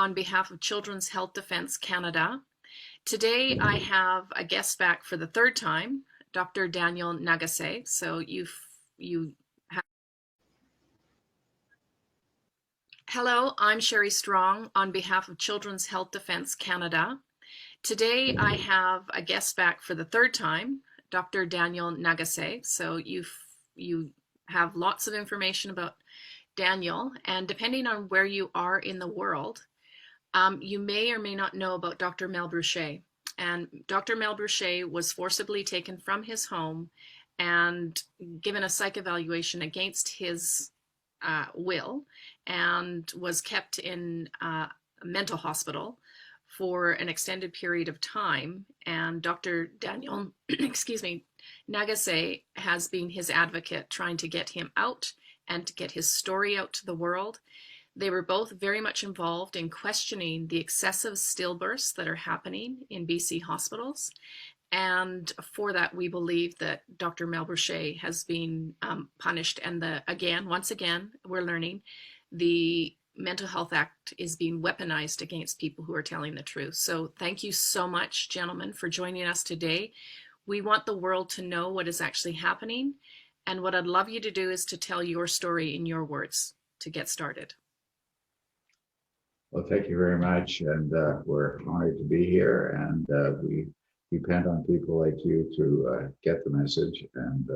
on behalf of Children's Health Defence Canada. Today I have a guest back for the third time, Dr. Daniel Nagase. So you have. Hello, I'm Sherry Strong on behalf of Children's Health Defence Canada. Today I have a guest back for the third time, Dr. Daniel Nagase. So you have lots of information about Daniel, and depending on where you are in the world, you may or may not know about Dr. Mel Bruchet. And Dr. Mel Bruchet was forcibly taken from his home and given a psych evaluation against his will, and was kept in a mental hospital for an extended period of time. And Dr. Daniel, excuse me, Nagase has been his advocate, trying to get him out and to get his story out to the world. They were both very much involved in questioning the excessive stillbirths that are happening in BC hospitals. And for that, we believe that Dr. Mel Bruchet has been punished. And once again, we're learning the Mental Health Act is being weaponized against people who are telling the truth. So thank you so much, gentlemen, for joining us today. We want the world to know what is actually happening. And what I'd love you to do is to tell your story in your words to get started. Well, thank you very much. And we're honored to be here. And we depend on people like you to get the message. And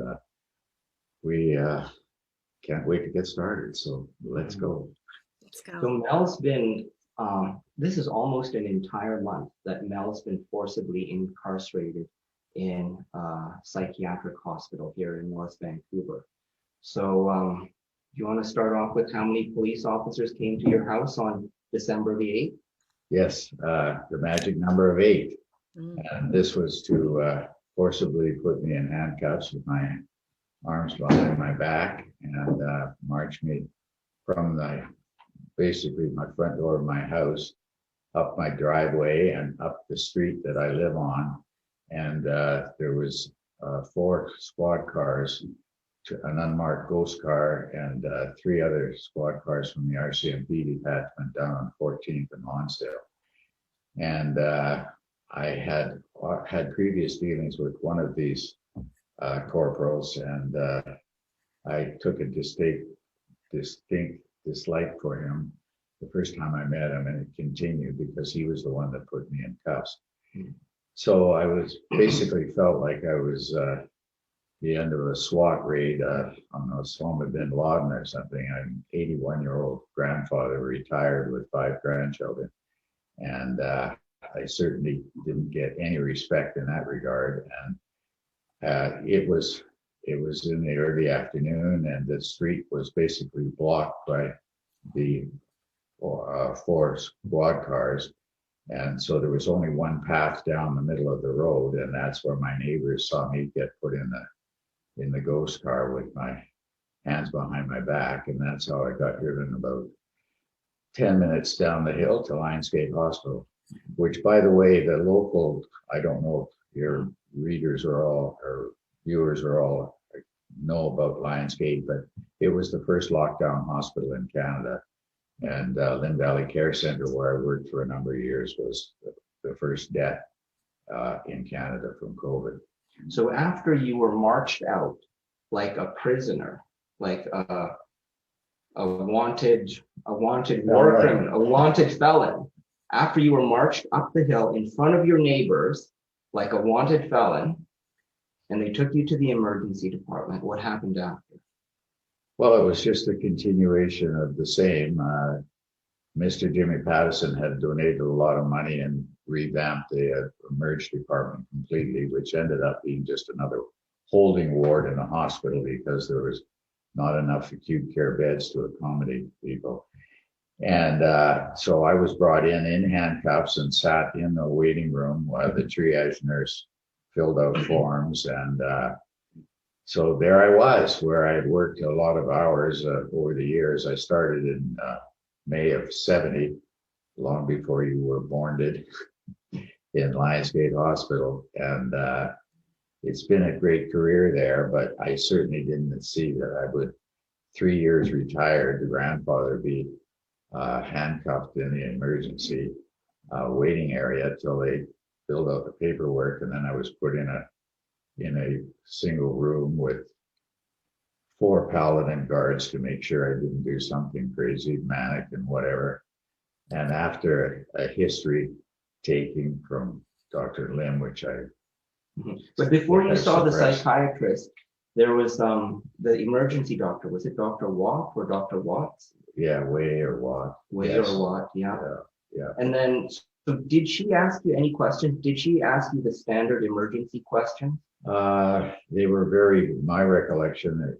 we can't wait to get started. So let's go. Let's go. So Mel's been, this is almost an entire month that Mel's been forcibly incarcerated in a psychiatric hospital here in North Vancouver. So do you want to start off with how many police officers came to your house on December the 8th? Yes, the magic number of 8. And this was to forcibly put me in handcuffs with my arms behind my back and march me from basically my front door of my house up my driveway and up the street that I live on. And there was 4 squad cars, an unmarked ghost car, and 3 other squad cars from the RCMP detachment down on 14th and Lonsdale. And I had previous dealings with one of these corporals, and I took a distinct dislike for him the first time I met him, and it continued because he was the one that put me in cuffs. So I was basically felt like I was the end of a SWAT raid on Osama bin Laden or something. I'm an 81-year-old grandfather, retired with 5 grandchildren, and I certainly didn't get any respect in that regard. And it was in the early afternoon, and the street was basically blocked by the 4 squad cars. And so there was only one path down the middle of the road, and that's where my neighbors saw me get put in the ghost car with my hands behind my back. And that's how I got driven about 10 minutes down the hill to Lionsgate Hospital, which, by the way, the local, I don't know if your readers or viewers know about Lionsgate, but it was the first lockdown hospital in Canada. And Lynn Valley Care Center, where I worked for a number of years, was the first death in Canada from COVID. So after you were marched out like a prisoner, like a wanted war criminal, a wanted felon, after you were marched up the hill in front of your neighbors like a wanted felon, and they took you to the emergency department, what happened after? Well, it was just a continuation of the same. Mr. Jimmy Pattison had donated a lot of money and revamped the emergency department completely, which ended up being just another holding ward in a hospital because there was not enough acute care beds to accommodate people. And so I was brought in handcuffs and sat in the waiting room while the triage nurse filled out forms. And so there I was, where I had worked a lot of hours over the years. I started in May of 70, long before you were born, in Lionsgate Hospital. And it's been a great career there, but I certainly didn't see that I would, 3 years retired, the grandfather, be handcuffed in the emergency waiting area till they filled out the paperwork, and then I was put in a single room with 4 paladin guards to make sure I didn't do something crazy, manic, and whatever. And after a history taking from Dr. Lim, which I But before you saw the suppressed. psychiatrist, there was the emergency doctor. Was it Dr. Watt or Dr. Watts? Yeah, Way or Watt. Way Yes. or Watt, yeah. Yeah. And then, so did she ask you any questions? Did she ask you the standard emergency questions? They were my recollection that,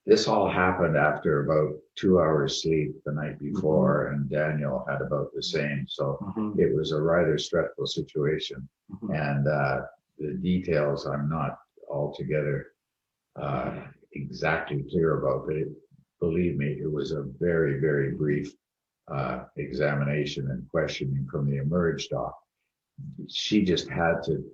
this all happened after about 2 hours sleep the night before, and Daniel had about the same. So it was a rather stressful situation. And the details I'm not altogether exactly clear about, but believe me, it was a very, very brief examination and questioning from the emerge doc. She just had to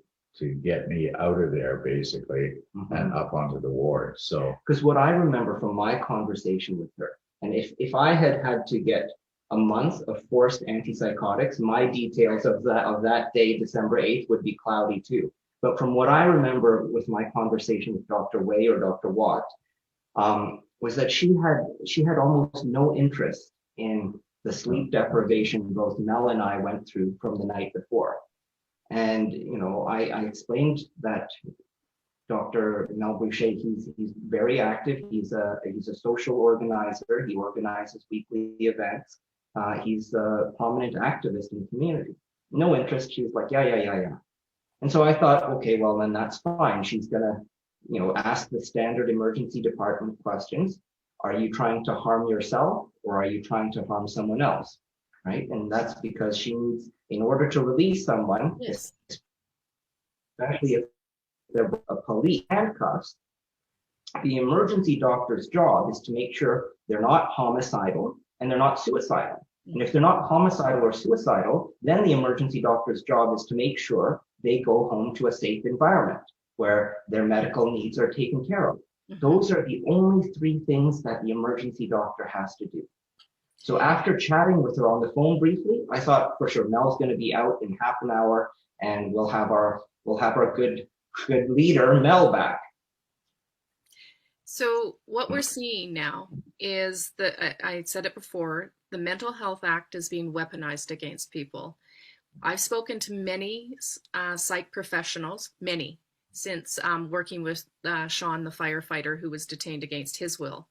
get me out of there basically and up onto the ward. So because what I remember from my conversation with her, and if I had to get a month of forced antipsychotics, my details of that day, December 8th, would be cloudy too. But from what I remember with my conversation with Dr. Way or Dr. Watt, was that she had almost no interest in the sleep deprivation both Mel and I went through from the night before. And, I explained that Dr. Mel Boucher, he's very active. He's a social organizer. He organizes weekly events. He's a prominent activist in the community. No interest. She was like, yeah. And so I thought, okay, well, then that's fine. She's gonna, ask the standard emergency department questions. Are you trying to harm yourself or are you trying to harm someone else? Right? And that's because she needs, in order to release someone, Yes. especially if they're a police handcuffs, the emergency doctor's job is to make sure they're not homicidal and they're not suicidal. And if they're not homicidal or suicidal, then the emergency doctor's job is to make sure they go home to a safe environment where their medical needs are taken care of. Those are the only 3 things that the emergency doctor has to do. So after chatting with her on the phone briefly, I thought for sure Mel's going to be out in half an hour and we'll have our good leader Mel back. So what we're seeing now is that I said it before, the Mental Health Act is being weaponized against people. I've spoken to many psych professionals, many, since working with Sean, the firefighter who was detained against his will.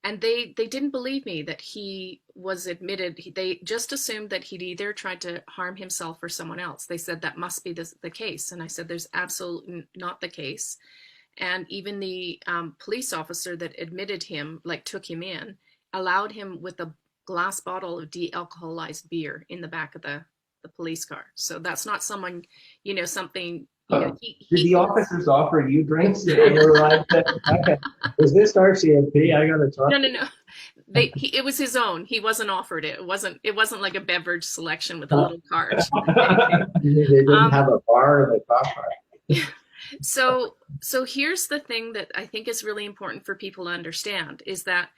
And they didn't believe me that he was admitted. They just assumed that he'd either tried to harm himself or someone else. They said that must be the case. And I said, there's absolutely not the case. And even the police officer that admitted him, took him in, allowed him with a glass bottle of de-alcoholized beer in the back of the police car. So that's not someone, something, Did the officers offer you drinks? Is this RCMP? I gotta talk. No. It was his own. He wasn't offered it. It wasn't like a beverage selection with a little cart. they didn't have a bar in the top part. So here's the thing that I think is really important for people to understand is that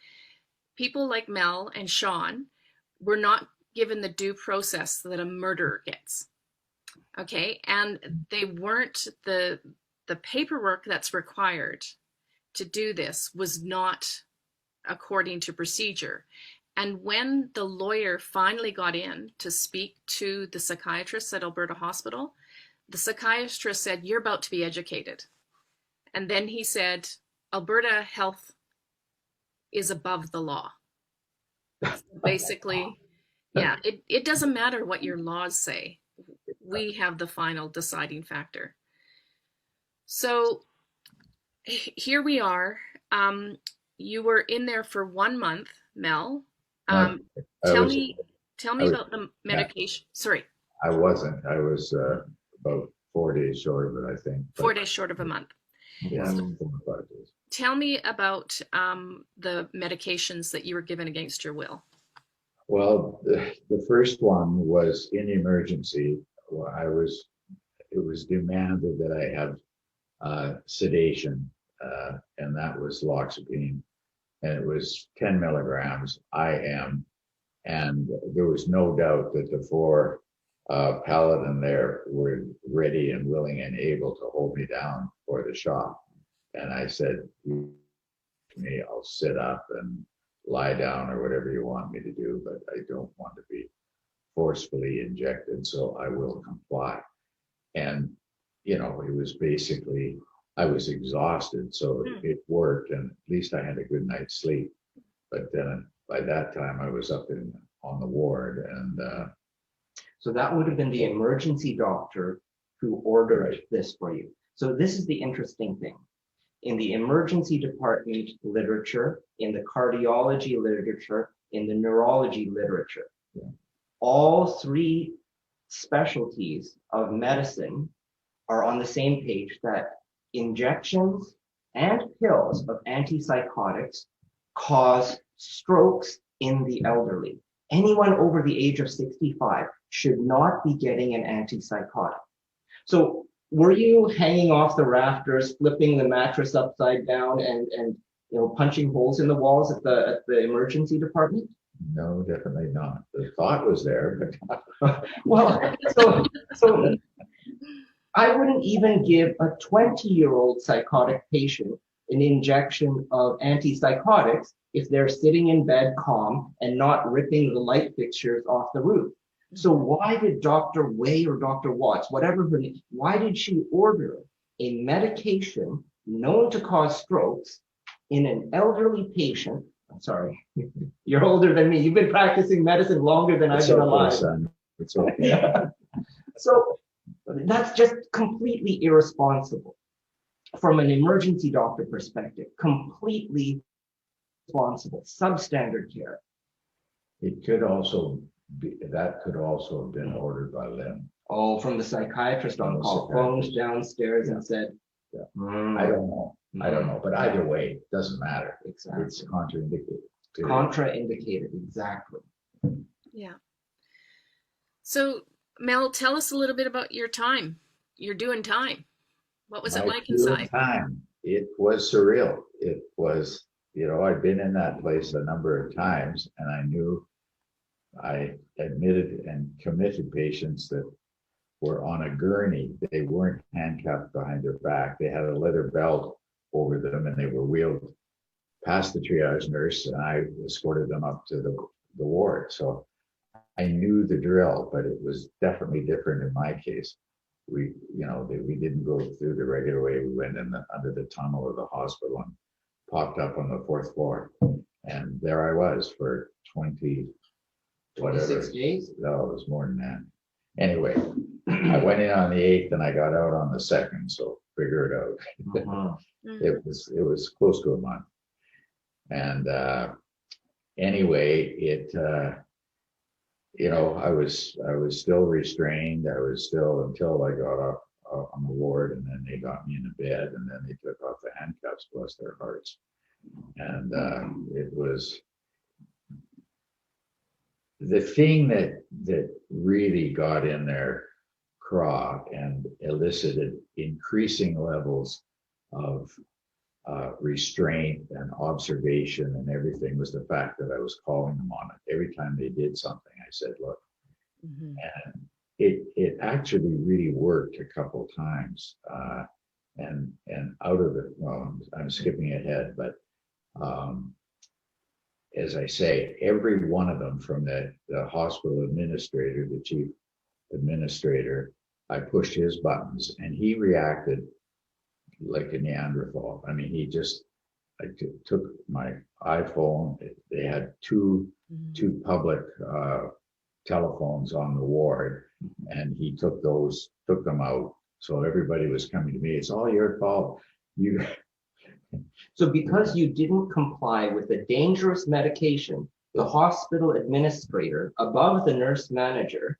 people like Mel and Sean were not given the due process that a murderer gets. Okay, and they weren't the paperwork that's required to do this was not according to procedure. And when the lawyer finally got in to speak to the psychiatrist at Alberta Hospital, the psychiatrist said, "You're about to be educated." And then he said, "Alberta Health is above the law." Basically, yeah, it doesn't matter what your laws say. We have the final deciding factor. So here we are. You were in there for 1 month, Mel. Tell me about the medication. Yeah. Sorry. I wasn't. I was about 4 days short of it, I think. 4 days short of a month. Yeah, 4 or 5 days. Tell me about the medications that you were given against your will. Well, the first one was in emergency. It was demanded that I have sedation, and that was loxapine. and it was 10 milligrams IM. And there was no doubt that the four paladin there were ready and willing and able to hold me down for the shot. And I said, to me, I'll sit up and lie down or whatever you want me to do, but I don't want to be forcefully injected, so I will comply. And, you know, it was basically, I was exhausted, so it worked, and at least I had a good night's sleep. But then by that time, I was up on the ward, and so that would have been the emergency doctor who ordered Right. this for you. So this is the interesting thing. In the emergency department literature, in the cardiology literature, in the neurology literature, all three specialties of medicine are on the same page that injections and pills of antipsychotics cause strokes in the elderly. Anyone over the age of 65 should not be getting an antipsychotic. So were you hanging off the rafters, flipping the mattress upside down and you know, punching holes in the walls at the emergency department? no, definitely not. The thought was there, but Well, so I wouldn't even give a 20-year-old psychotic patient an injection of antipsychotics if they're sitting in bed calm and not ripping the light fixtures off the roof. So why did Dr. Way or Dr. Watts, whatever her name, why did she order a medication known to cause strokes in an elderly patient? I'm sorry, you're older than me. You've been practicing medicine longer than I've it's been okay, alive. son. It's okay. So that's just completely irresponsible from an emergency doctor perspective, completely responsible, substandard care. It could also be, that could also have been ordered by Lim. Oh, from the psychiatrist on call, phoned downstairs and said, Yeah. "Mm, I don't know. I don't know. But either way, it doesn't matter. exactly. It's contraindicated. Contraindicated, exactly." Yeah. So, Mel, tell us a little bit about your time. You're doing time. What was it My like inside? time, it was surreal. It was, you know, I'd been in that place a number of times, and I knew I admitted and committed patients that were on a gurney. They weren't handcuffed behind their back. They had a leather belt over them, and they were wheeled past the triage nurse, and I escorted them up to the ward. So I knew the drill, but it was definitely different in my case. We, you know, we didn't go through the regular way. We went in under the tunnel of the hospital and popped up on the fourth floor. And there I was for 20, whatever. 26 days? No, it was more than that. Anyway, I went in on the 8th and I got out on the 2nd, so figure it out. Uh-huh. It was close to a month. And anyway, it you know, I was still restrained. I was still, until I got up on the ward, and then they got me in a bed, and then they took off the handcuffs, bless their hearts. And it was the thing that really got in their craw and elicited increasing levels of restraint and observation and everything was the fact that I was calling them on it. Every time they did something, I said, look, and it actually really worked a couple times. And out of it, well, I'm skipping ahead, but as I say, every one of them, from the hospital administrator, the chief administrator, I pushed his buttons and he reacted like a Neanderthal. I mean, I took my iPhone. They had two public telephones on the ward, and he took them out. So everybody was coming to me. It's all your fault. So because you didn't comply with the dangerous medication, the hospital administrator, above the nurse manager,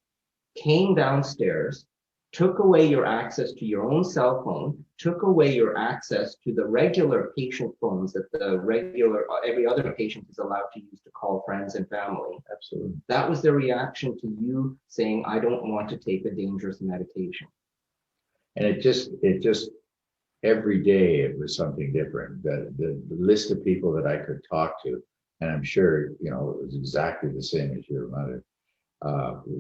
came downstairs, took away your access to your own cell phone, took away your access to the regular patient phones that every other patient is allowed to use to call friends and family. Absolutely. That was the reaction to you saying, I don't want to take a dangerous medication. And it just every day it was something different. The list of people that I could talk to, and I'm sure, you know, it was exactly the same as your mother.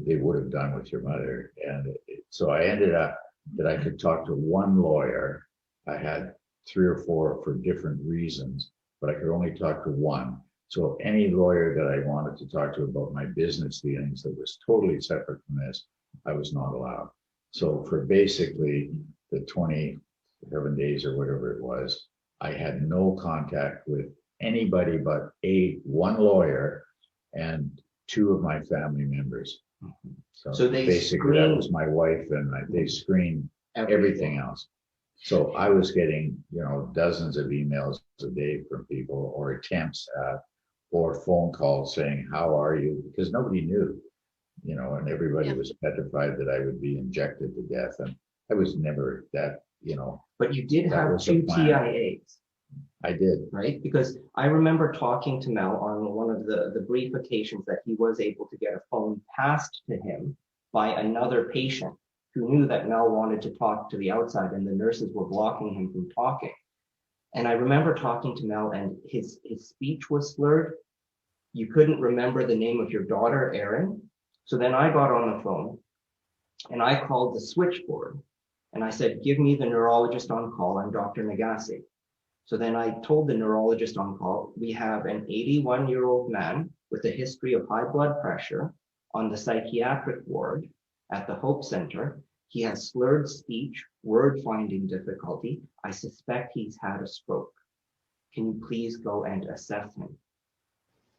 They would have done with your mother. And so I ended up that I could talk to one lawyer. I had three or four for different reasons, but I could only talk to one. So any lawyer that I wanted to talk to about my business dealings that was totally separate from this, I was not allowed. So for basically the 27 days or whatever it was, I had no contact with anybody but one lawyer and two of my family members. So they basically that screened was my wife, and they screened everything else. So I was getting, you know, dozens of emails a day from people, or attempts at, or phone calls saying, "How are you?" Because nobody knew, you know, and everybody was petrified that I would be injected to death, and I was never that, you know. But you did that have was the two plan. TIAs. I did. Right? Because I remember talking to Mel on one of the brief occasions that he was able to get a phone passed to him by another patient who knew that Mel wanted to talk to the outside and the nurses were blocking him from talking. And I remember talking to Mel and his speech was slurred. You couldn't remember the name of your daughter, Erin. So then I got on the phone and I called the switchboard and I said, "Give me the neurologist on call. I'm Dr. Nagase." So then I told the neurologist on call, "We have an 81-year-old man with a history of high blood pressure on the psychiatric ward at the Hope Center. He has slurred speech, word finding difficulty. I suspect he's had a stroke. Can you please go and assess him?"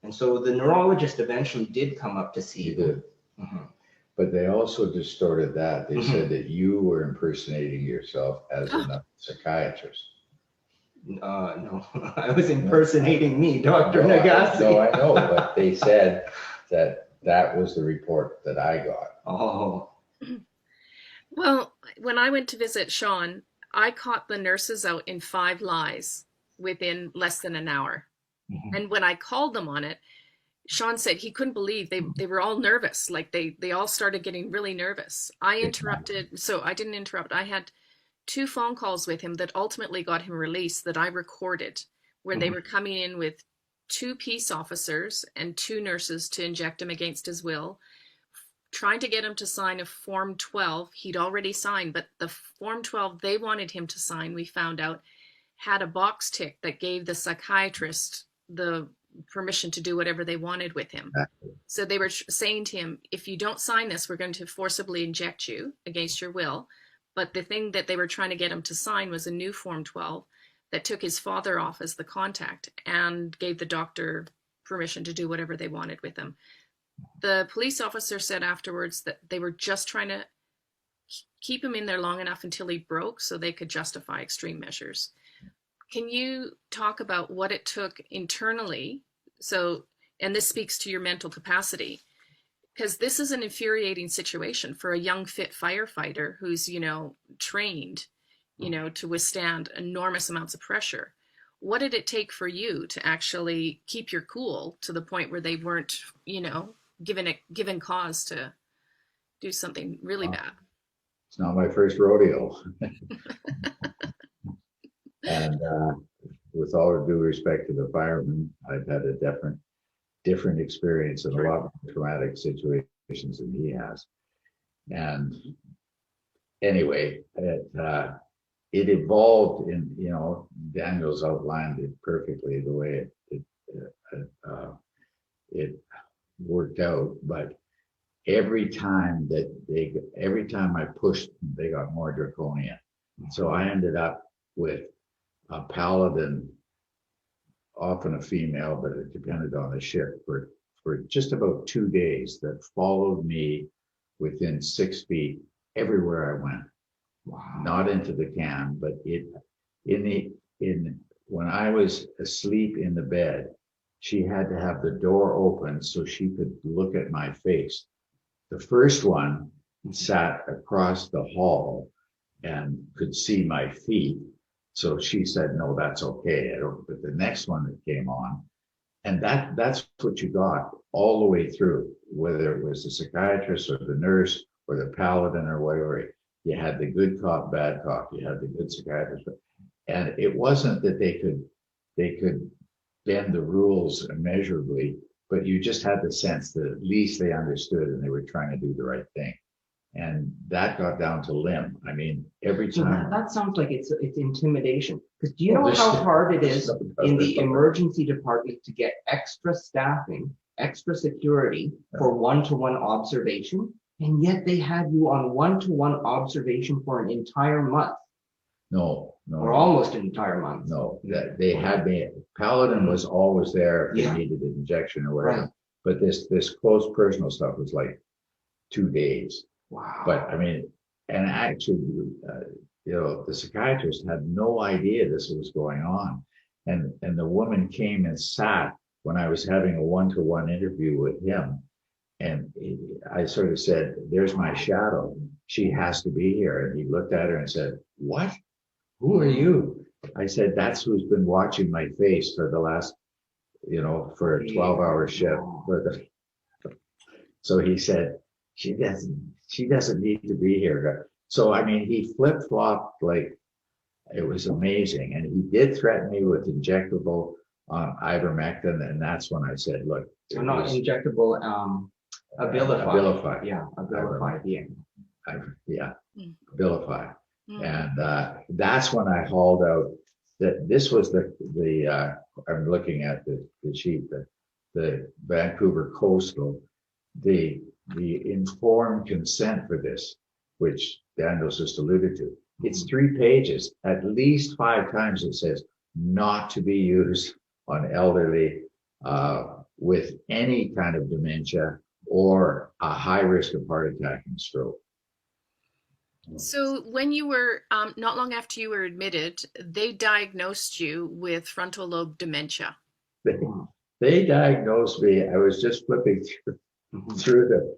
And so the neurologist eventually did come up to see He him. did. But they also distorted that. They said that you were impersonating yourself as a psychiatrist. No, I was impersonating me, Dr. No, Nagase. No, I know, but they said that was the report that I got. Oh. Well, when I went to visit Sean, I caught the nurses out in 5 lies within less than an hour. And when I called them on it, Sean said he couldn't believe they were all nervous. Like they all started getting really nervous. I interrupted, so I didn't interrupt. I had 2 phone calls with him that ultimately got him released that I recorded, where they were coming in with 2 peace officers and 2 nurses to inject him against his will, trying to get him to sign a Form 12 he'd already signed, but the Form 12 they wanted him to sign, we found out, had a box tick that gave the psychiatrist the permission to do whatever they wanted with him. So they were saying to him, "If you don't sign this, we're going to forcibly inject you against your will." But the thing that they were trying to get him to sign was a new Form 12 that took his father off as the contact and gave the doctor permission to do whatever they wanted with him. The police officer said afterwards that they were just trying to keep him in there long enough until he broke so they could justify extreme measures. Can you talk about what it took internally? So, and this speaks to your mental capacity, because this is an infuriating situation for a young, fit firefighter who's, you know, trained, you know, to withstand enormous amounts of pressure. What did it take for you to actually keep your cool to the point where they weren't, you know, given cause to do something really bad? It's not my first rodeo. And with all due respect to the firemen, I've had a different experience and a lot more traumatic situations than he has. And anyway, it evolved in, you know, Daniel's outlined it perfectly the way it worked out. But every time I pushed, they got more draconian. So I ended up with a paladin, often a female, but it depended on the ship, for just about 2 days, that followed me within 6 feet everywhere I went. Wow. Not into the can, but when I was asleep in the bed, she had to have the door open so she could look at my face. The first one sat across the hall and could see my feet. So she said, "No, that's okay." But the next one that came on, and that's what you got all the way through, whether it was the psychiatrist or the nurse or the paladin or whatever. You had the good cop, bad cop. You had the good psychiatrist. and it wasn't that they could bend the rules immeasurably, but you just had the sense that at least they understood and they were trying to do the right thing. And that got down to limb. I mean, every So time. that sounds like it's intimidation. Because do you know Well, how there's- hard it is in the there's- emergency department to get extra staffing, extra security for one-to-one observation? And yet they had you on one-to-one observation for an entire month, No, or almost an entire month. no, that they had me. Paladin was always there if they Yeah. needed an injection or whatever. Right. But this close personal stuff was like 2 days. Wow. But I mean, and actually, the psychiatrist had no idea this was going on. And the woman came and sat when I was having a one-to-one interview with him. And I sort of said, there's my shadow. She has to be here. And he looked at her and said, what? Who are you? I said, that's who's been watching my face for the last, for a 12-hour shift. So he said, she doesn't need to be here. So, I mean, he flip-flopped like it was amazing. And he did threaten me with injectable ivermectin. And that's when I said, look. So not injectable, Abilify. Abilify. Yeah, Abilify. Yeah, Mm. Abilify. Mm. And that's when I hauled out that this was the I'm looking at the sheet, the Vancouver Coastal, the informed consent for this, which Daniel's just alluded to. It's 3 pages. At least 5 times it says not to be used on elderly with any kind of dementia or a high risk of heart attack and stroke. So when you were, not long after you were admitted, they diagnosed you with frontal lobe dementia. They diagnosed me. I was just flipping through the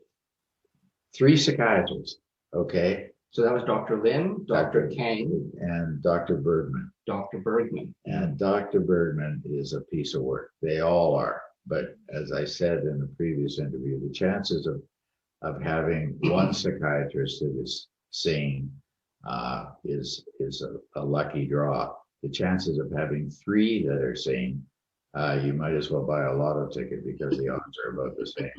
3 psychiatrists. Okay. So that was Dr. Lin, Dr. Kang, and Dr. Bergman. Dr. Bergman. And Dr. Bergman is a piece of work. They all are. But as I said in the previous interview, the chances of having one psychiatrist that is sane is a lucky draw. The chances of having 3 that are sane, you might as well buy a lotto ticket because the odds are about the same.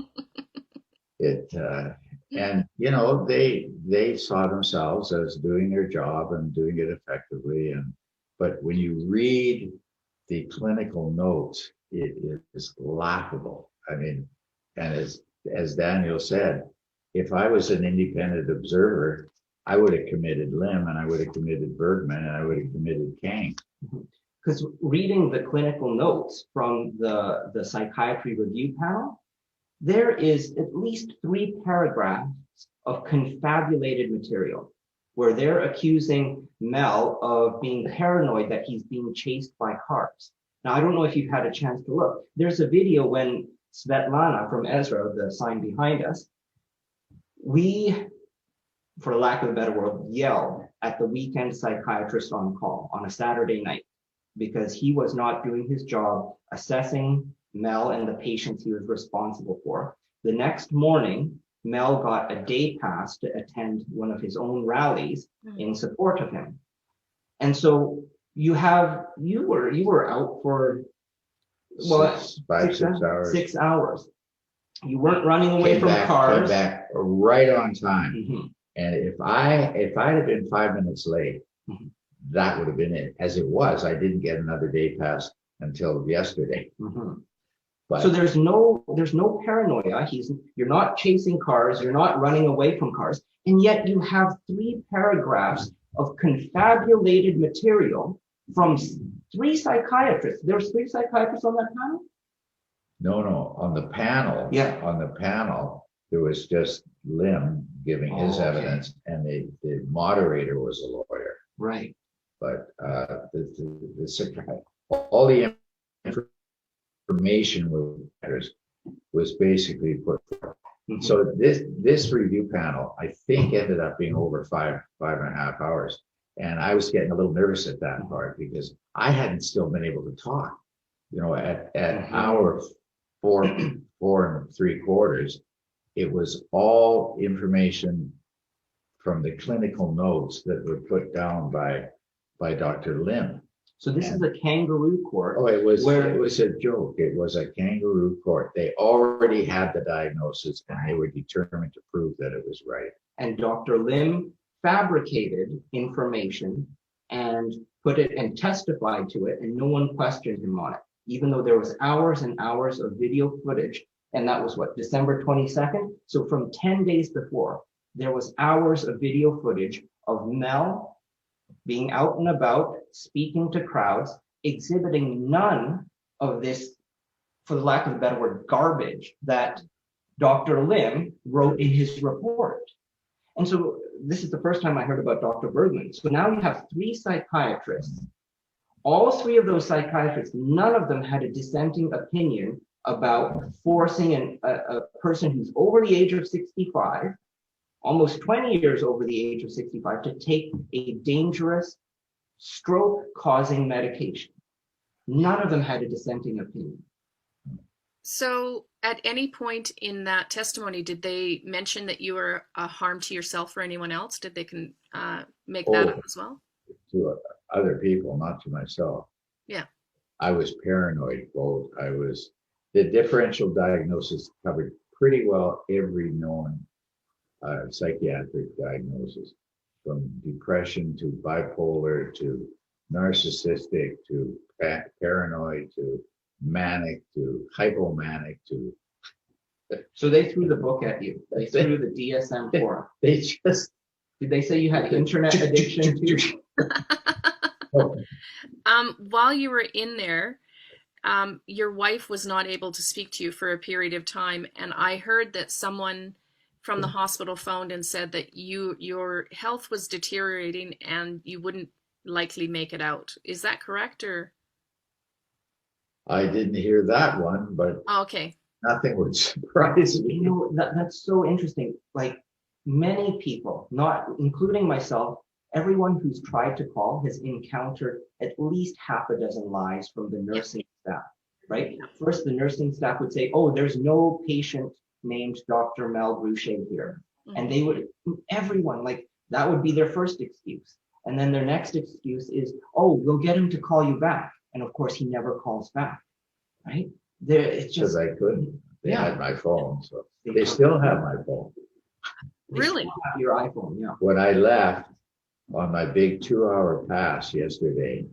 And they saw themselves as doing their job and doing it effectively. But when you read the clinical notes, it is laughable. I mean, and as Daniel said, if I was an independent observer, I would have committed Lim and I would have committed Bergman and I would have committed Kang. Because reading the clinical notes from the psychiatry review panel, there is at least 3 paragraphs of confabulated material where they're accusing Mel of being paranoid that he's being chased by cars. Now, I don't know if you've had a chance to look. There's a video when Svetlana from Ezra, the sign behind us, we, for lack of a better word, yelled at the weekend psychiatrist on call on a Saturday night because he was not doing his job assessing Mel and the patients he was responsible for. The next morning, Mel got a day pass to attend one of his own rallies in support of him. And so you were out for what? 6 hours. 6 hours. You weren't running away from Came cars. back right on time. Mhm. And if I'd have been 5 minutes late, that would have been it. As it was, I didn't get another day pass until yesterday. Mhm. But So there's no paranoia. You're not chasing cars. You're not running away from cars. And yet you have 3 paragraphs of confabulated material from 3 psychiatrists. There's 3 psychiatrists on that panel? no, on the panel, there was just Lim giving his evidence, and the moderator was a lawyer. Right. But the psychiatrist, all the information was basically put forth. Mhm. So this review panel, I think, ended up being over 5.5 hours. And I was getting a little nervous at that part because I hadn't still been able to talk. At hour 4 3/4, it was all information from the clinical notes that were put down by by Dr. Lim. So this is a kangaroo court. Oh, it was a joke. It was a kangaroo court. They already had the diagnosis and they were determined to prove that it was right. And Dr. Lim fabricated information and put it and testified to it, and no one questioned him on it, even though there was hours and hours of video footage. And that was what, December 22nd? So from 10 days before, there was hours of video footage of Mel being out and about, speaking to crowds, exhibiting none of this, for the lack of a better word, garbage that Dr. Lim wrote in his report. And so this is the first time I heard about Dr. Bergman. So now you have 3 psychiatrists. All 3 of those psychiatrists, none of them had a dissenting opinion about forcing a person who's over the age of 65, almost 20 years over the age of 65, to take a dangerous stroke-causing medication. None of them had a dissenting opinion. So at any point in that testimony, did they mention that you were a harm to yourself or anyone else? Did they make that up as well? To other people, not to myself. Yeah. I was paranoid, both. The differential diagnosis covered pretty well every known psychiatric diagnosis, from depression to bipolar to narcissistic to paranoid to manic to hypomanic to. So they threw the book at you. They threw the DSM-4. They just. Did they say you had internet addiction too? While you were in there, your wife was not able to speak to you for a period of time, and I heard that someone from the hospital phoned and said that your health was deteriorating and you wouldn't likely make it out. Is that correct, or? I didn't hear that one, but okay. Nothing would surprise me. You know, that's so interesting. Like many people, not including myself, everyone who's tried to call has encountered at least half a dozen lies from the nursing staff, right? First, the nursing staff would say, oh, there's no patient named Dr. Mel Boucher here. And they would, everyone, like that would be their first excuse. And then their next excuse is, oh, we'll get him to call you back. And of course, he never calls back, right? It's just. Because I couldn't. They had my phone, so they still have my phone. Really? Have your iPhone, yeah. When I left on my big 2-hour pass yesterday,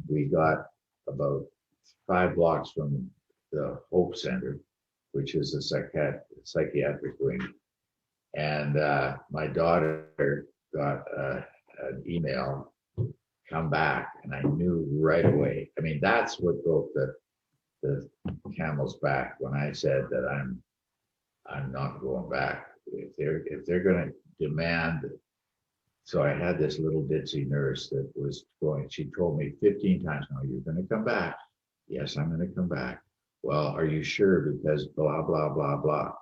we got about 5 blocks from the Hope Center, which is a psychiatric wing. And my daughter got an email, come back, and I knew right away. I mean, that's what broke the camel's back when I said that I'm not going back. If they're going to demand. So I had this little ditzy nurse that was going, she told me 15 times, no, you're going to come back. Yes, I'm going to come back. Well, are you sure? Because blah, blah, blah, blah.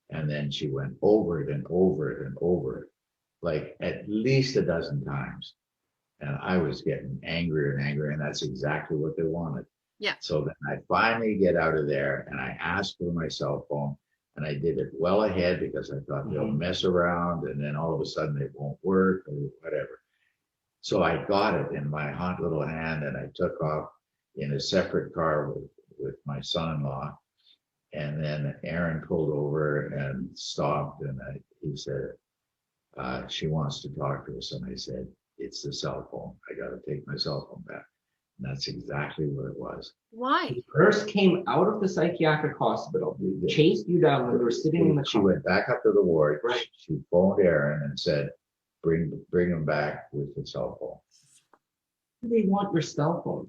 And then she went over it and over it and over it, like at least a dozen times. And I was getting angrier and angrier, and that's exactly what they wanted. Yeah. So then I finally get out of there and I asked for my cell phone, and I did it well ahead because I thought they'll mess around and then all of a sudden it won't work or whatever. So I got it in my hot little hand and I took off in a separate car with my son-in-law. And then Aaron pulled over and stopped, and he said, she wants to talk to us. And I said, it's the cell phone. I got to take my cell phone back. And that's exactly what it was. Why? The nurse came out of the psychiatric hospital, chased you down when you were sitting in the car. She went back up to the ward. Right. She phoned Aaron and said, bring him back with the cell phone. They want your cell phone.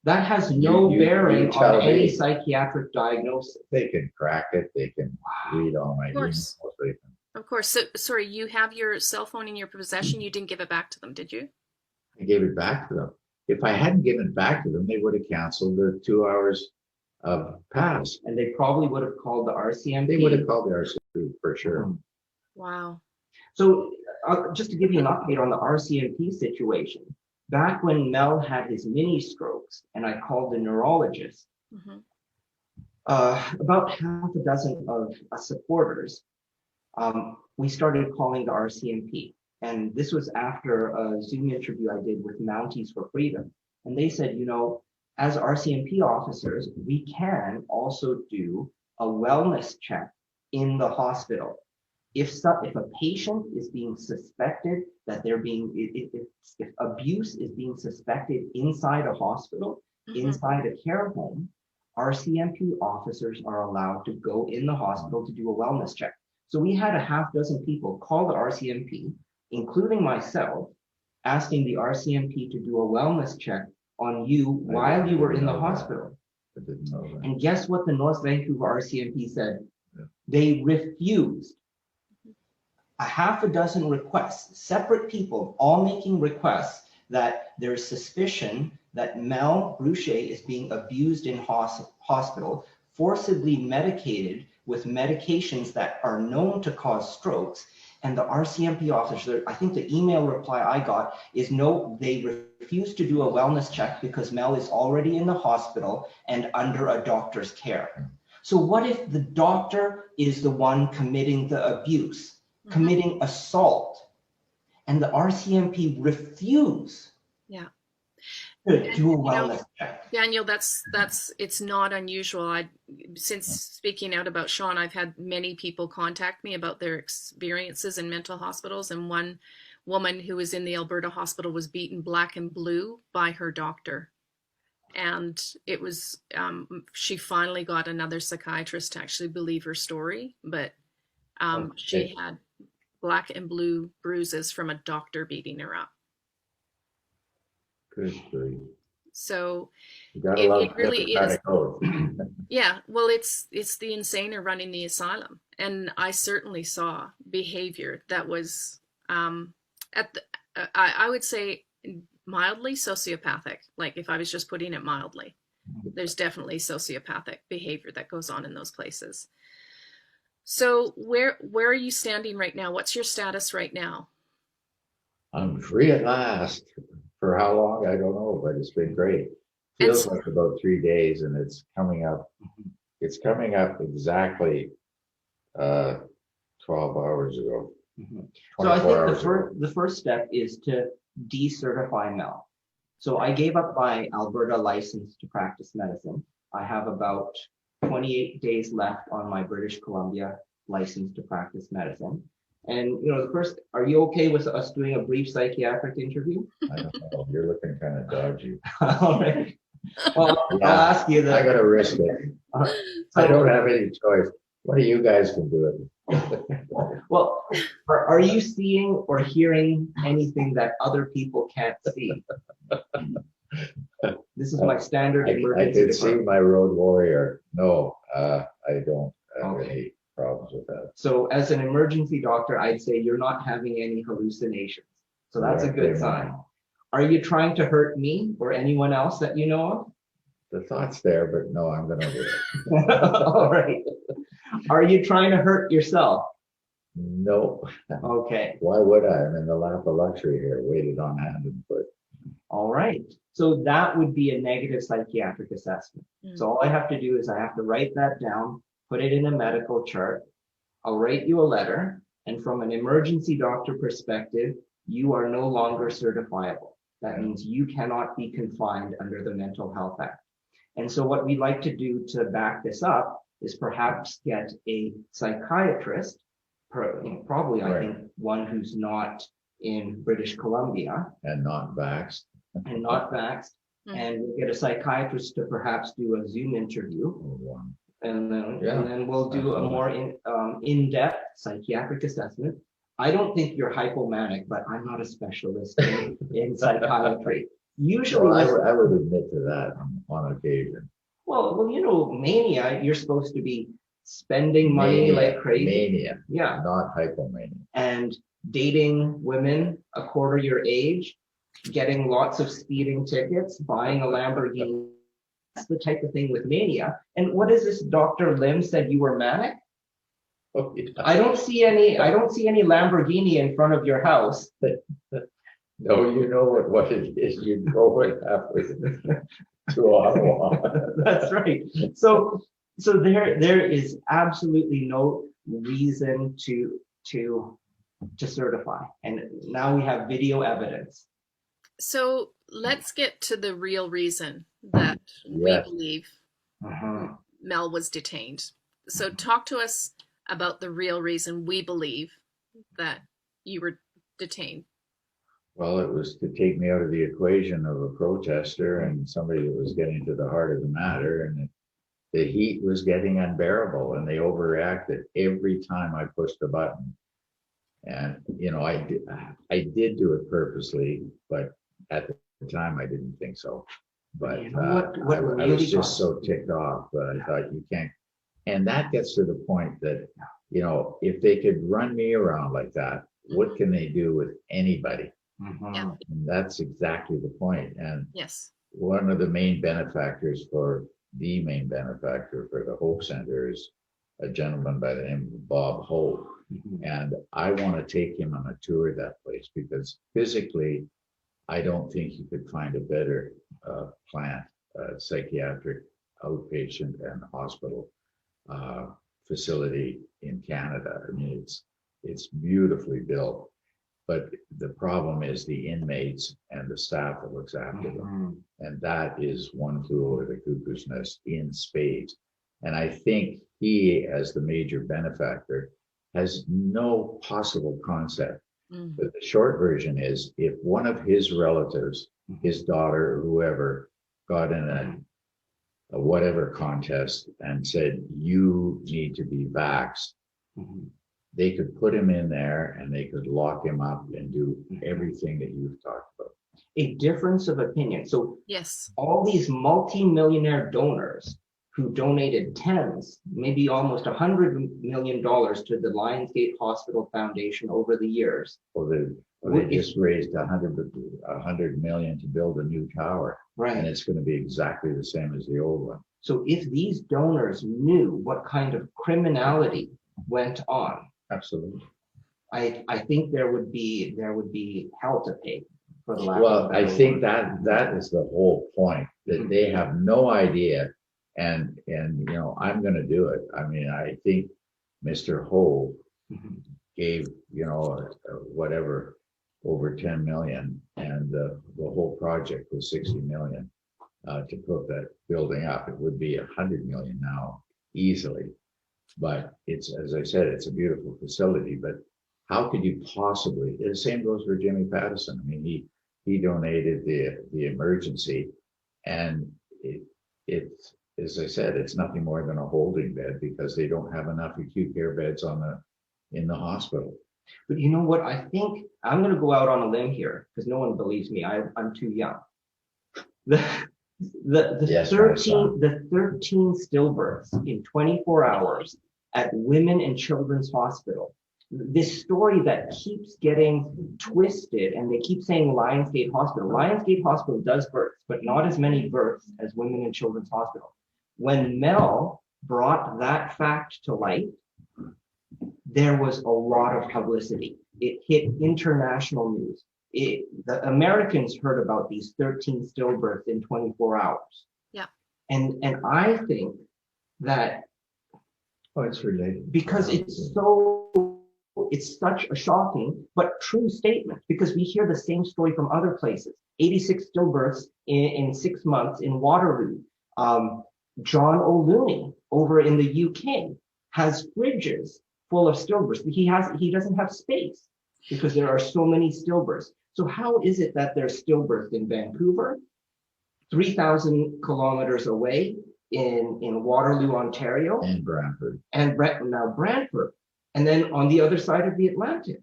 That has no bearing on any psychiatric diagnosis. They can crack it. They can read all my emails. Of course. So, sorry, you have your cell phone in your possession. You didn't give it back to them, did you? I gave it back to them. If I hadn't given it back to them, they would have canceled the 2 hours of pass. And they probably would have called the RCMP. They would have called the RCMP for sure. Wow. So just to give you an update on the RCMP situation, back when Mel had his mini strokes and I called the neurologist, about half a dozen of supporters, we started calling the RCMP. And this was after a Zoom interview I did with Mounties for Freedom. And they said, as RCMP officers, we can also do a wellness check in the hospital. If a patient is being suspected that if abuse is being suspected inside a hospital, inside a care home, RCMP officers are allowed to go in the hospital to do a wellness check. So we had a half dozen people call the RCMP, including myself, asking the RCMP to do a wellness check on you while you were in the hospital. I didn't know that. And guess what the North Vancouver RCMP said? Yeah. They refused. A half a dozen requests, separate people, all making requests that there's suspicion that Mel Bruchet is being abused in hospital, forcibly medicated with medications that are known to cause strokes. And the RCMP officer, I think the email reply I got is no, they refuse to do a wellness check because Mel is already in the hospital and under a doctor's care. So what if the doctor is the one committing the abuse, committing assault, and the RCMP refuse to do a wellness check? Daniel, it's not unusual. Since speaking out about Sean, I've had many people contact me about their experiences in mental hospitals, and one woman who was in the Alberta hospital was beaten black and blue by her doctor. And it was, she finally got another psychiatrist to actually believe her story, but she had black and blue bruises from a doctor beating her up. Good grief. So it really is. Code. Yeah, well, it's the insaner running the asylum, and I certainly saw behavior that was I would say mildly sociopathic. Like if I was just putting it mildly, there's definitely sociopathic behavior that goes on in those places. So where are you standing right now? What's your status right now? I'm free at last. For how long, I don't know, but it's been great. Feels like about 3 days, and it's coming up. It's coming up exactly 12 hours ago. So I think the first step is to decertify Mel. So I gave up my Alberta license to practice medicine. I have about 28 days left on my British Columbia license to practice medicine. And the first, are you okay with us doing a brief psychiatric interview? I don't know. You're looking kind of dodgy. All right. Well, yeah, I'll ask you that. I gotta risk it. I don't have any choice. What do you guys can do it? Well, are you seeing or hearing anything that other people can't see? This is my standard emergency. I can see my road warrior. No, I don't have any problems with that. So as an emergency doctor, I'd say you're not having any hallucinations. So that's a good sign. Are you trying to hurt me or anyone else that you know of? The thought's there, but no, I'm going to do it. All right. Are you trying to hurt yourself? No. Okay. Why would I? I'm in the lap of luxury here, weighted on hand and foot. All right. So that would be a negative psychiatric assessment. So all I have to do is I have to write that down, put it in a medical chart. I'll write you a letter. And from an emergency doctor perspective, you are no longer certifiable. That means you cannot be confined under the Mental Health Act. And so what we'd like to do to back this up is perhaps get a psychiatrist, probably I think one who's not in British Columbia. And not vaxxed. And not vaxxed. And we'll get a psychiatrist to perhaps do a Zoom interview. And then we'll do a more in-depth psychiatric assessment. I don't think you're hypomanic, but I'm not a specialist in psychiatry. Usually, I would admit to that on occasion. Well, mania, you're supposed to be spending money like crazy. Mania. Yeah. Not hypomania. And dating women a quarter your age, getting lots of speeding tickets, buying a Lamborghini. That's the type of thing with mania. And what is this? Dr. Lim said you were manic? Oh, yeah. I don't see any Lamborghini in front of your house. No, you know what it is. You go it halfway to Ottawa. That's right. So there is absolutely no reason to to certify. And now we have video evidence. So let's get to the real reason that we Yes. believe Uh-huh. Mel was detained. So talk to us about the real reason we believe that you were detained. Well, it was to take me out of the equation of a protester and somebody that was getting to the heart of the matter. And the heat was getting unbearable, and they overreacted every time I pushed a button. And I did do it purposely, but at the time I didn't think so. But You know what I really was just got so ticked off that I thought you can't. And that gets to the point that, if they could run me around like that, what can they do with anybody? Yeah. And that's exactly the point. And Yes. one of the main benefactors for the main benefactor for the Hope Center is a gentleman by the name of Bob Hope. And I want to take him on a tour of that place because physically, I don't think you could find a better plant, psychiatric outpatient and hospital facility in Canada. I mean, it's beautifully built, but the problem is the inmates and the staff that looks after them, and that is one flew over the cuckoo's nest in spades. And I think he, as the major benefactor, has no possible concept. But the short version is if one of his relatives, his daughter, or whoever, got in a whatever contest and said, you need to be vaxxed, they could put him in there and they could lock him up and do everything that you've talked about. a difference of opinion. So Yes. all these multi-millionaire donors who donated tens, maybe almost $100 million to the Lionsgate Hospital Foundation over the years. Well, they just raised $100 million to build a new tower, Right. and it's going to be exactly the same as the old one. So if these donors knew what kind of criminality went on, Absolutely. I think there would be hell to pay for the lack of Well, a I better think word. that is the whole point, that they have no idea. And I'm going to do it. I mean, I think Mr. Ho gave, whatever, over 10 million, and the whole project was 60 million to put that building up. It would be 100 million now easily. But it's, as I said, it's a beautiful facility. But how could you possibly? The same goes for Jimmy Pattison. I mean, he donated the emergency, and it's, as I said, it's nothing more than a holding bed because they don't have enough acute care beds in the hospital. But you know what? I think I'm going to go out on a limb here because no one believes me. I'm too young. The Yes, 13 stillbirths in 24 hours at Women and Children's Hospital. This story that keeps getting twisted, and they keep saying Lionsgate Hospital. Lionsgate Hospital does births, but not as many births as Women and Children's Hospital. When Mel brought that fact to light, there was a lot of publicity. It hit international news. The Americans heard about these 13 stillbirths in 24 hours. Yeah. And I think that It's related because it's such a shocking but true statement, because we hear the same story from other places. 86 stillbirths in 6 months in Waterloo. John O'Looney over in the UK has fridges full of stillbirths. He doesn't have space because there are so many stillbirths. So how is it that there's stillbirths in Vancouver, 3,000 kilometers away in Waterloo, Ontario, and Brantford, and now Brantford, and then on the other side of the Atlantic,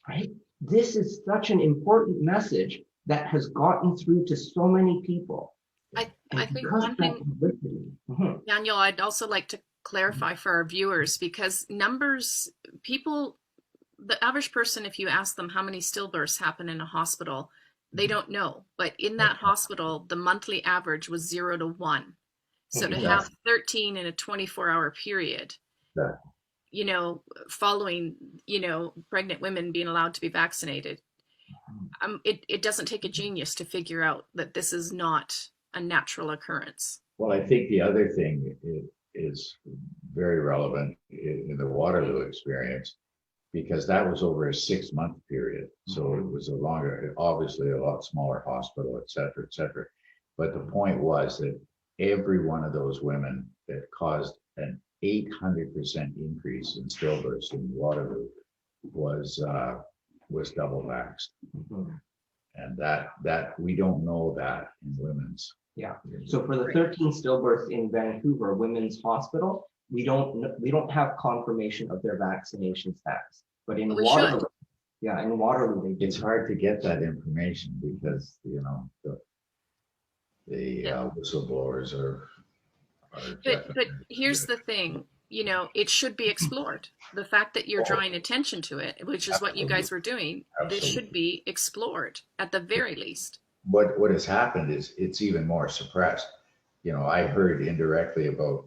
right? This is such an important message that has gotten through to so many people. I think one thing, Daniel, I'd also like to clarify for our viewers, because numbers, people, the average person, if you ask them how many stillbirths happen in a hospital, they don't know. But in that hospital, the monthly average was 0 to 1. So to have 13 in a 24-hour period, following, pregnant women being allowed to be vaccinated, it doesn't take a genius to figure out that this is not a natural occurrence. Well, I think the other thing is very relevant in the Waterloo experience because that was over a 6-month period. So it was a longer, obviously a lot smaller hospital, et cetera, et cetera. But the point was that every one of those women that caused an 800% increase in stillbirths in Waterloo was double vaxxed. And that we don't know that in women's. Yeah. So for the 13 stillbirths in Vancouver Women's Hospital, we don't have confirmation of their vaccination status. But in Waterloo, yeah, in Waterloo, they do. It's hard to get that information because the whistleblowers are but here's the thing, it should be explored. The fact that you're drawing attention to it, which is what you guys were doing, this should be explored at the very least. What has happened is it's even more suppressed. I heard indirectly about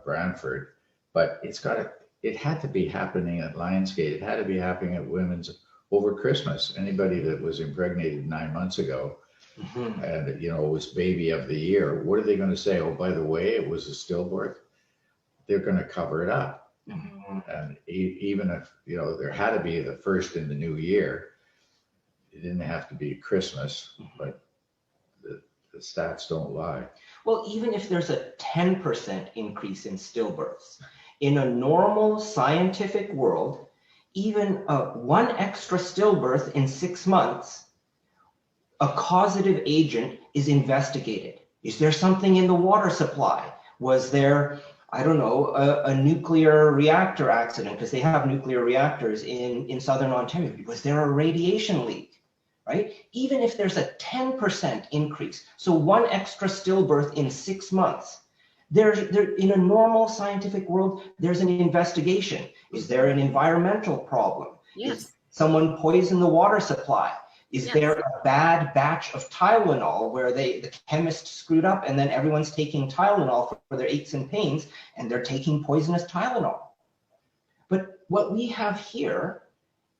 Brantford, but it had to be happening at Lionsgate. It had to be happening at Women's over Christmas. Anybody that was impregnated 9 months ago and it was baby of the year, what are they going to say? Oh, by the way, it was a stillbirth. They're going to cover it up. And even if there had to be the first in the new year, it didn't have to be Christmas, but the stats don't lie. Well, even if there's a 10% increase in stillbirths, in a normal scientific world, even one extra stillbirth in 6 months, a causative agent is investigated. Is there something in the water supply? Was there, I don't know, a nuclear reactor accident? Because they have nuclear reactors in Southern Ontario. Was there a radiation leak? Right? Even if there's a 10% increase, so one extra stillbirth in 6 months, there in a normal scientific world, there's an investigation. Is there an environmental problem? Yes. Is someone poisoned the water supply? Is there a bad batch of Tylenol where the chemist screwed up and then everyone's taking Tylenol for their aches and pains and they're taking poisonous Tylenol? But what we have here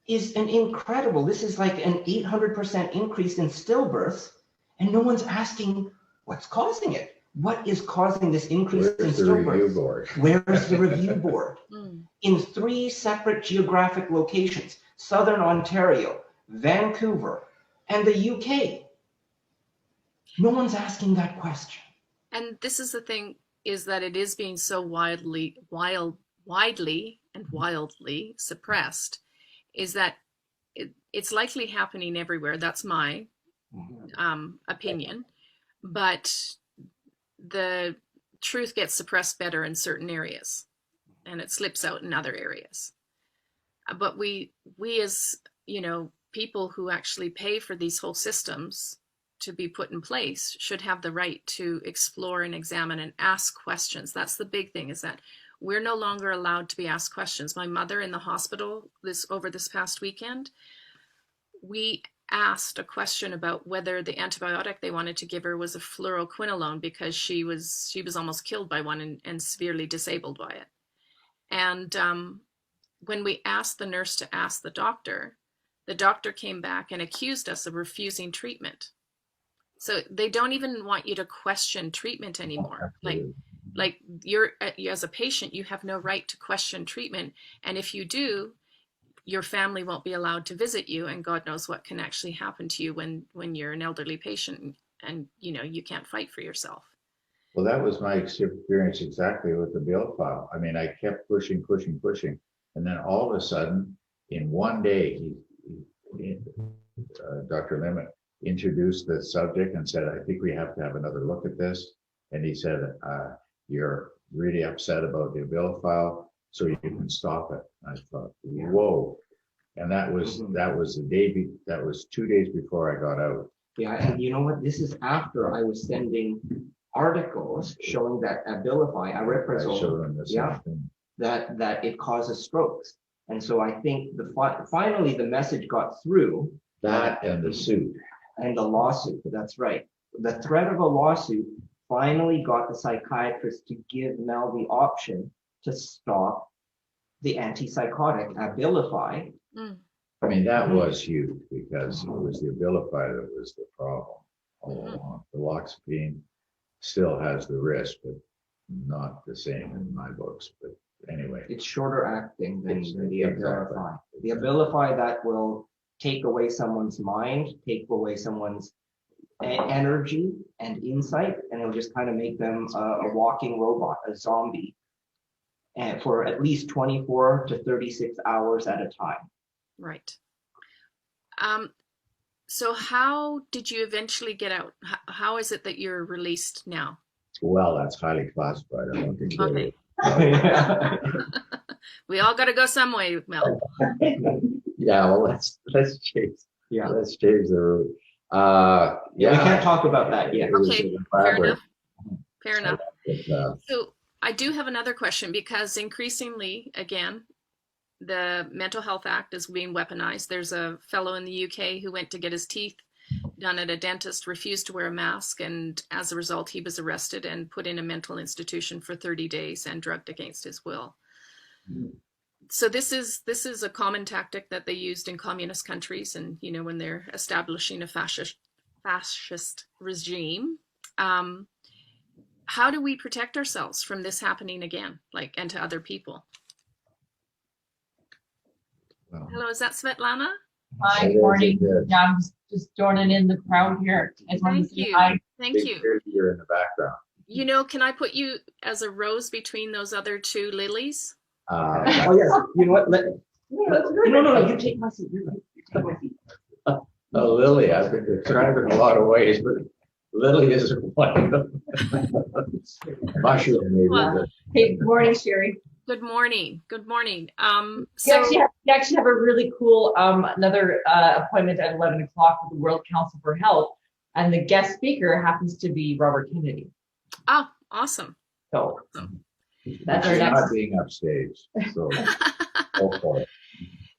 is an incredible, this is like an 800% increase in stillbirths, and no one's asking what's causing it. What is causing this increase in stillbirths? Where's the review board? In 3 separate geographic locations, Southern Ontario, Vancouver, and the UK. No one's asking that question. And this is the thing, is that it is being so widely and wildly suppressed, is that it's likely happening everywhere. That's my opinion. But the truth gets suppressed better in certain areas and it slips out in other areas. But we as, people who actually pay for these whole systems to be put in place should have the right to explore and examine and ask questions. That's the big thing, is that we're no longer allowed to be asked questions. My mother in the hospital over this past weekend, we asked a question about whether the antibiotic they wanted to give her was a fluoroquinolone because she was almost killed by one and severely disabled by it. And when we asked the nurse to ask the doctor came back and accused us of refusing treatment. So they don't even want you to question treatment anymore. Like you're as a patient, you have no right to question treatment. And if you do, your family won't be allowed to visit you, and God knows what can actually happen to you when you're an elderly patient and you can't fight for yourself. Well, that was my experience exactly with the bill file. I mean, I kept pushing, and then all of a sudden, in one day, Dr. Limit introduced the subject and said, "I think we have to have another look at this." And he said, "You're really upset about the bill file, so you can stop it." I thought, whoa. And that was that was 2 days before I got out. Yeah, and you know what? This is after I was sending articles showing that Abilify, ariprazole, that it causes strokes. And so I think finally the message got through. That and the suit. And the lawsuit, that's right. The threat of a lawsuit finally got the psychiatrist to give Mel the option to stop the antipsychotic Abilify. I mean, that was huge because it was the Abilify that was the problem all along. The loxapine still has the risk, but not the same in my books. But anyway, it's shorter acting than the Abilify. The Abilify that will take away someone's mind, take away someone's energy and insight, and it'll just kind of make them a walking robot, a zombie, and for at least 24 to 36 hours at a time. Right. So how did you eventually get out? How is it that you're released now? Well, that's highly classified. I don't think. Okay. Yeah. We all got to go some way, Mel. Yeah, well, let's change. Yeah. Let's change the route. We can't talk about that yet. It was Okay, an fair elaborate- enough. Fair enough. It, So I do have another question, because increasingly, again, the Mental Health Act is being weaponized. There's a fellow in the UK who went to get his teeth done at a dentist, refused to wear a mask, and as a result, he was arrested and put in a mental institution for 30 days and drugged against his will. So this is a common tactic that they used in communist countries, and when they're establishing a fascist regime. How do we protect ourselves from this happening again, and to other people? well, Hello, is that Svetlana? Hi, It is, morning. it is. Yeah, I'm just joining in the crowd here. I just wanted to Thank say you. hi. Thank big you. You're in the background. Can I put you as a rose between those other two lilies? Oh yes. You know what? No. You take my seat. You take my seat. Lily, I've been described in a lot of ways, but Lily is one of them. Mushroom, maybe. Well, Hey, good morning, Sherry. Good morning. Good morning. You actually have a really cool another appointment at 11 o'clock with the World Council for Health, and the guest speaker happens to be Robert Kennedy. Oh, awesome. So Awesome. that's our She's next. not being upstaged, so go for it.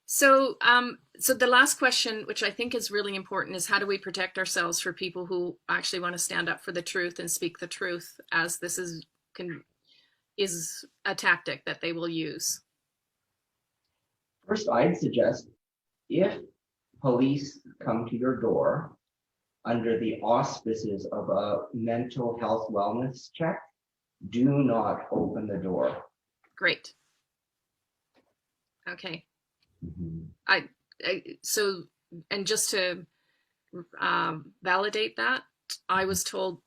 So the last question, which I think is really important, is how do we protect ourselves for people who actually want to stand up for the truth and speak the truth, as this is a tactic that they will use? First, I'd suggest if police come to your door under the auspices of a mental health wellness check, do not open the door. Great. Okay. So, and just to validate that, I was told,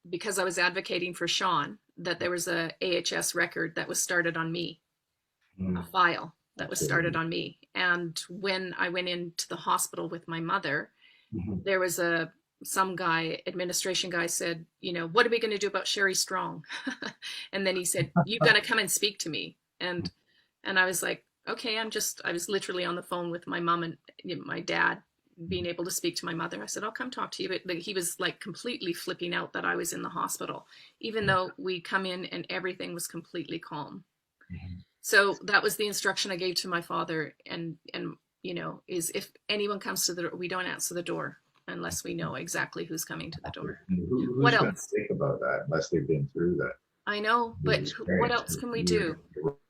because I was advocating for Sean, that there was a AHS record that was started on me, a file that was started on me. And when I went into the hospital with my mother, there was some administration guy said, what are we going to do about Sherry Strong? And then he said, you've got to come and speak to me. And I was like, okay, I was literally on the phone with my mom and my dad, being able to speak to my mother. I said, I'll come talk to you. But he was completely flipping out that I was in the hospital, even though we come in and everything was completely calm. So that was the instruction I gave to my father. And is if anyone comes to the door, we don't answer the door unless we know exactly who's coming to the door. Who's What going to else? think about that unless they've been through that? I know, but what else can we do?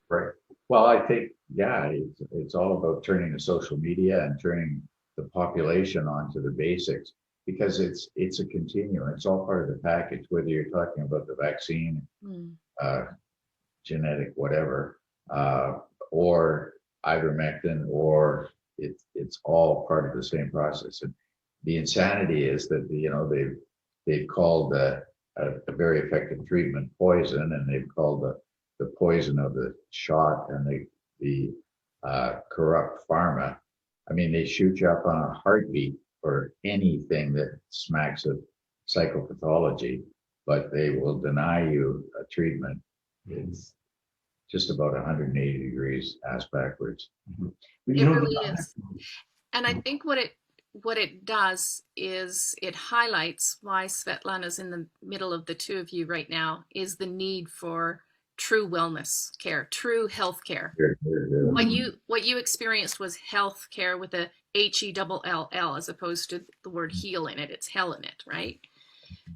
Right. Well, I think, yeah, it's all about turning to social media and turning the population onto the basics, because it's a continuum. It's all part of the package, whether you're talking about the vaccine, genetic, whatever, or ivermectin, or it's all part of the same process. And the insanity is that they've called a very effective treatment poison, and they've called the poison of the shot and the corrupt pharma. I mean, they shoot you up on a heartbeat for anything that smacks of psychopathology, but they will deny you a treatment. It's just about 180 degrees ass backwards. It really is. And I think what it does is it highlights why Svetlana's in the middle of the two of you right now, is the need for true wellness care, true health care. What you experienced was health care with a HELL as opposed to the word heal in it. It's hell in it, right?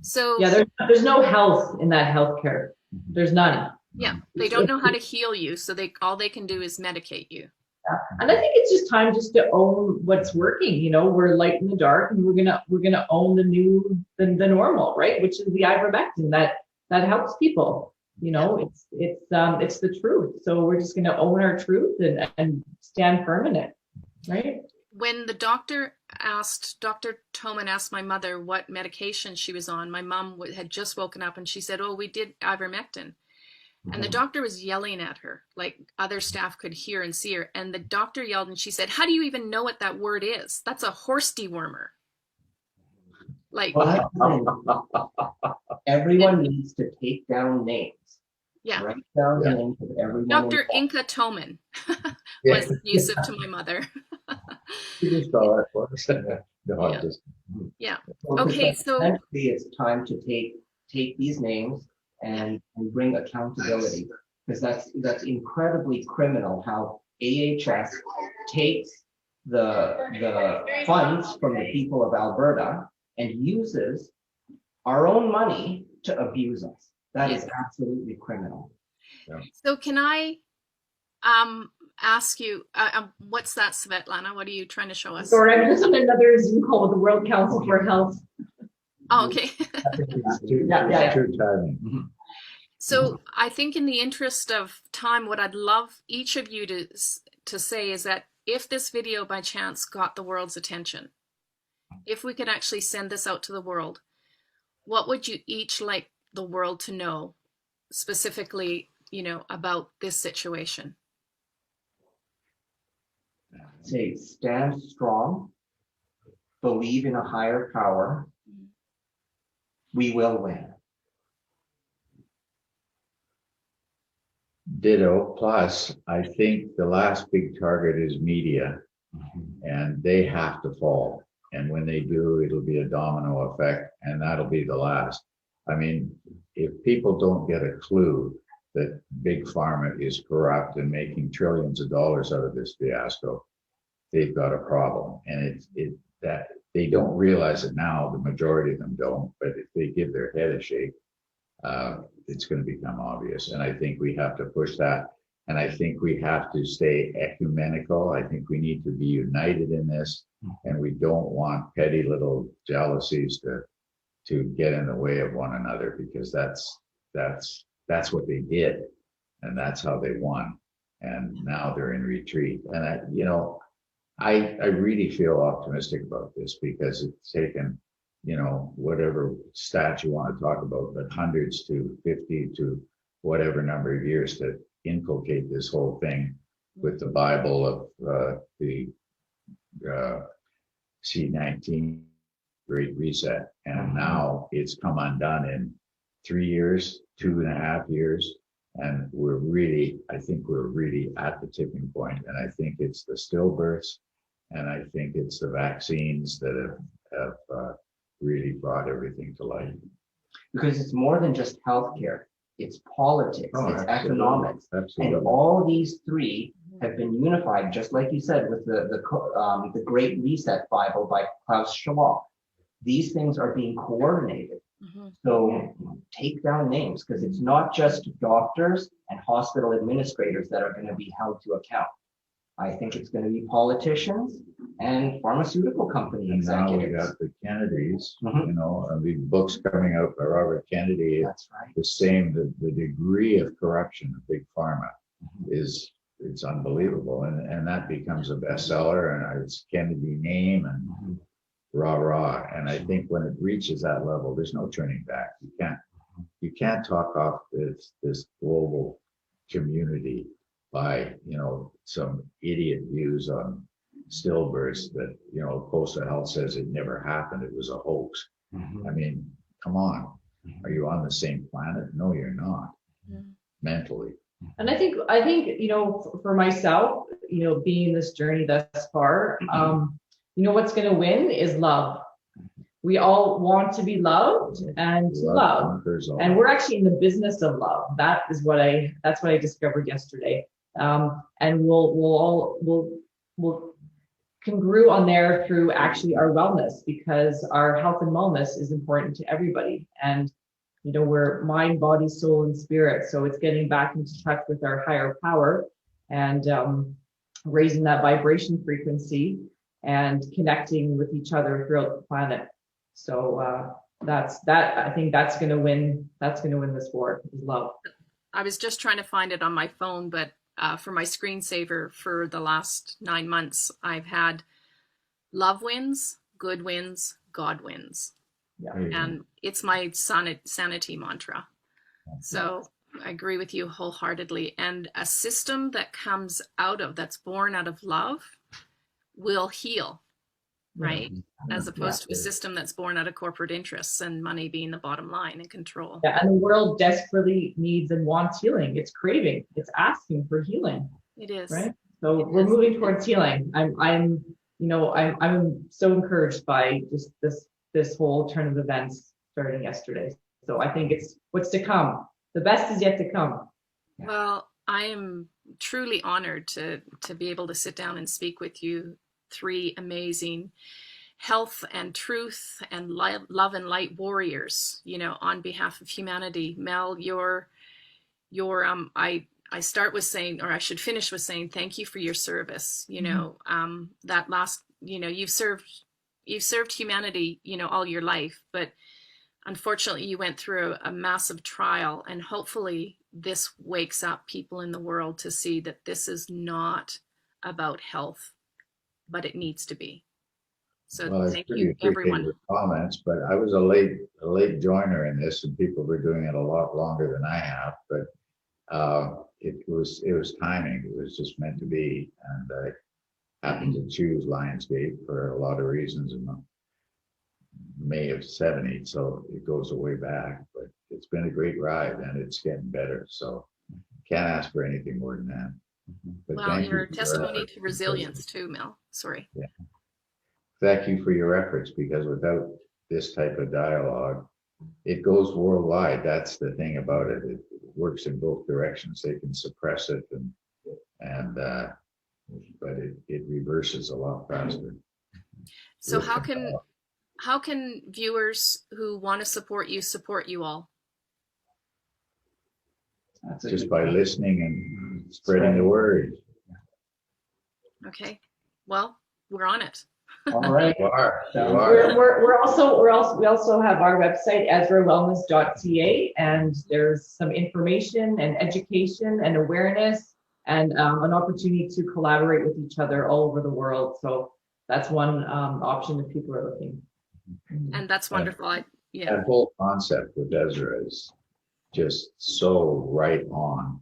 So Yeah, there's no health in that healthcare. There's none. Yeah, they don't know how to heal you, so all they can do is medicate you. Yeah. And I think it's just time just to own what's working. We're light in the dark, and we're gonna own the normal, right? Which is the ivermectin that helps people. It's the truth. So we're just gonna own our truth and stand firm in it. right? When the Dr. Toman asked my mother what medication she was on, my mom had just woken up and she said, "Oh, we did ivermectin." And the doctor was yelling at her, like other staff could hear and see her. And the doctor yelled and she said, "How do you even know what that word is? That's a horse dewormer." Like, Well, everyone needs to take down names. yeah. Write down Yeah. names of everyone. Dr. involved. Inca Toman Yeah. was abusive to my mother. You just thought it was. No, Yeah. just, Yeah. Well, Okay, because so essentially it's time to take these names and bring accountability, because that's incredibly criminal how AHS takes the funds from the people of Alberta and uses our own money to abuse us. That is absolutely criminal. so can I ask you, what's that, Svetlana? What are you trying to show us? Sorry, I'm just on another Zoom call with the World Council for Health. Oh, okay. it's too, Yeah, yeah, it's too timing. So I think in the interest of time, what I'd love each of you to say is that if this video by chance got the world's attention, if we could actually send this out to the world, what would you each like the world to know specifically, about this situation? Say, stand strong, believe in a higher power. We will win. Ditto. Plus, I think the last big target is media, and they have to fall. And when they do, it'll be a domino effect, and that'll be the last. I mean, if people don't get a clue that big pharma is corrupt and making trillions of dollars out of this fiasco, they've got a problem. And that they don't realize it now. The majority of them don't. But if they give their head a shake, it's going to become obvious. And I think we have to push that. And I think we have to stay ecumenical. I think we need to be united in this. And we don't want petty little jealousies to get in the way of one another, because that's what they did. And that's how they won. And now they're in retreat. And I really feel optimistic about this, because it's taken, whatever stat you want to talk about, but hundreds to 50 to whatever number of years to inculcate this whole thing with the Bible of the C-19 Great Reset. And now it's come undone in 3 years, 2.5 years. And I think we're really at the tipping point. And I think it's the stillbirths, and I think it's the vaccines that have really brought everything to light. Because it's more than just healthcare. It's politics, it's Absolutely. economics. Absolutely. And all these three have been unified, just like you said, with the Great Reset Bible by Klaus Schwab. These things are being coordinated. Mm-hmm. So take down names, because it's not just doctors and hospital administrators that are going to be held to account. I think it's going to be politicians and pharmaceutical company And now we executives. got the Kennedys, Mhm. and the books coming out by Robert Kennedy. That's right. The same, the degree of corruption of big pharma it's unbelievable. And that becomes a bestseller, and it's Kennedy name and rah rah. And I think when it reaches that level, there's no turning back. You can't talk off this global community by some idiot views on stillbirths that Postal Health says it never happened, it was a hoax. I mean, come on, are you on the same planet? No, you're not. Mentally. And I think, for myself, being in this journey thus far, what's going to win is love. We all want to be loved and to love. And we're actually in the business of love. That's what I discovered yesterday. And we'll congruent on there through actually our wellness, because our health and wellness is important to everybody. And we're mind, body, soul, and spirit. So it's getting back into touch with our higher power and raising that vibration frequency and connecting with each other throughout the planet. So I think that's going to win. That's going to win this war, is love. I was just trying to find it on my phone, but for my screensaver for the last 9 months, I've had love wins, good wins, God wins. Yeah. And it's my sanity mantra. So I agree with you wholeheartedly. And a system that comes that's born out of love will heal, right? As opposed to a system that's born out of corporate interests and money being the bottom line and control. Yeah, and the world desperately needs and wants healing. It's craving. It's asking for healing. It is. Right. So we're moving towards healing. I'm so encouraged by just this whole turn of events starting yesterday. So I think it's what's to come. The best is yet to come. Well, I am truly honored to be able to sit down and speak with you three amazing health and truth and love and light warriors, on behalf of humanity. Mel, I start with saying, or I should finish with saying, thank you for your service. That last, you've served humanity, all your life, but unfortunately you went through a massive trial, and hopefully this wakes up people in the world to see that this is not about health, but it needs to be. So well, thank you, everyone. Your comments, but I was a late joiner in this, and people were doing it a lot longer than I have. But it was timing. It was just meant to be, and I happened to choose Lionsgate for a lot of reasons in May of '70, so it goes way back. But it's been a great ride, and it's getting better. So can't ask for anything more than that. But well, your testimony to resilience too, Mel. Sorry. Yeah. Thank you for your efforts, because without this type of dialogue, it goes worldwide. That's the thing about it. It works in both directions. They can suppress it, but it reverses a lot faster. So how can viewers who want to support you all? Just by listening and spreading the word. Okay. Well, we're on it. All right. You are. We also have our website, ezrawellness.ca, and there's some information and education and awareness and an opportunity to collaborate with each other all over the world. So that's one option if people are looking. And that's wonderful. That whole concept with Ezra is just so right on.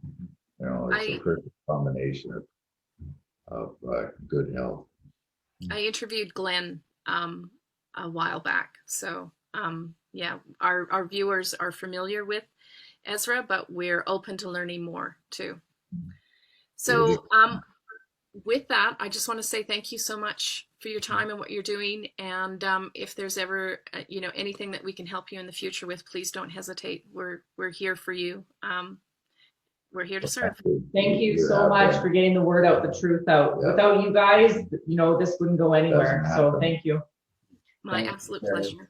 It's a perfect combination of good health. I interviewed Glenn a while back. So our viewers are familiar with Ezra, but we're open to learning more too. So with that, I just want to say thank you so much for your time and what you're doing. And if there's ever anything that we can help you in the future with, please don't hesitate. We're here for you. We're here to serve. Thank you so much for getting the word out, the truth out. Yeah. Without you guys, this wouldn't go anywhere. So thank you. My absolute pleasure.